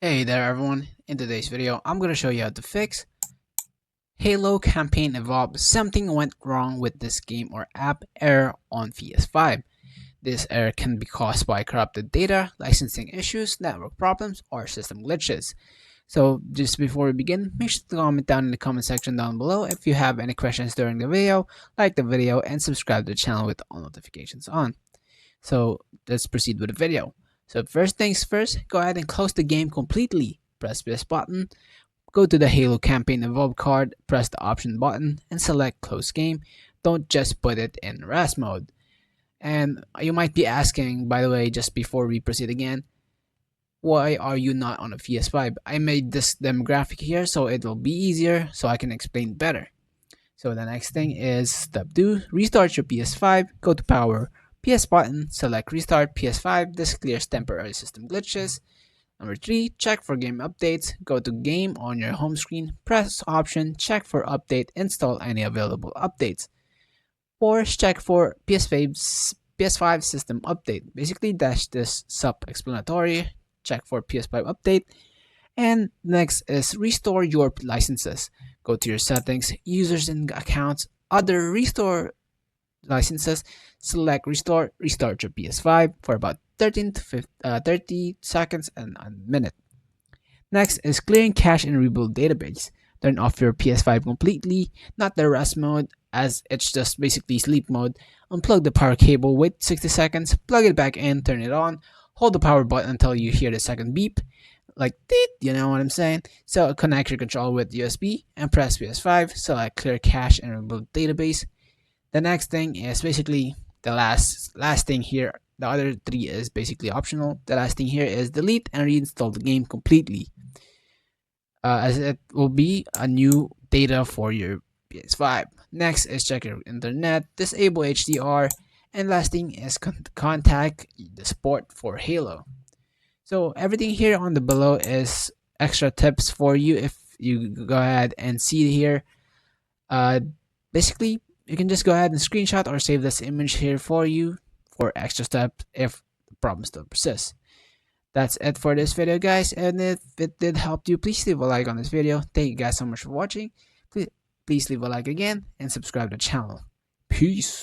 Hey there everyone, in today's video I'm going to show you how to fix Halo Campaign Evolve. Something went wrong with this game or app error on PS5. This error can be caused by corrupted data, licensing issues, network problems, or system glitches. So just before we begin, make sure to comment down in the comment section down below if you have any questions during the video, like the video, and subscribe to the channel with all notifications on. So let's proceed with the video. So first things first, go ahead and close the game completely. Press this button, go to the Halo Campaign Evolve card, press the option button, and select close game. Don't just put it in rest mode. And you might be asking, by the way, just before we proceed again, why are you not on a PS5? I made this demographic here so it will be easier so I can explain better. So the next thing is step 2, restart your PS5, go to power, PS button, select restart PS5, this clears temporary system glitches. Number 3, check for game updates, go to game on your home screen, press option, check for update, install any available updates. 4, check for PS5 system update, basically that's this self-explanatory, check for PS5 update. And next is restore your licenses, go to your settings, users and accounts, other restore licenses, select restore, restart your PS5 for about 13 to 30 seconds and a minute. Next is clearing cache and rebuild database. Turn off your PS5 completely, not the rest mode as it's just basically sleep mode. Unplug the power cable, wait 60 seconds, plug it back in, turn it on, hold the power button until you hear the second beep, like deet, you know what I'm saying? So connect your controller with USB and press PS5, select clear cache and rebuild database. The next thing is basically the last thing here. The other 3 is basically optional. The last thing here is delete and reinstall the game completely, as it will be a new data for your PS5. Next is check your internet, disable HDR, and last thing is contact the support for Halo. So everything here on the below is extra tips for you if you go ahead and see here. Basically, you can just go ahead and screenshot or save this image here for you for extra steps if the problem still persists. That's it for this video, guys, and if it did help you, please leave a like on this video. Thank you guys so much for watching. Please leave a like again and subscribe to the channel. Peace.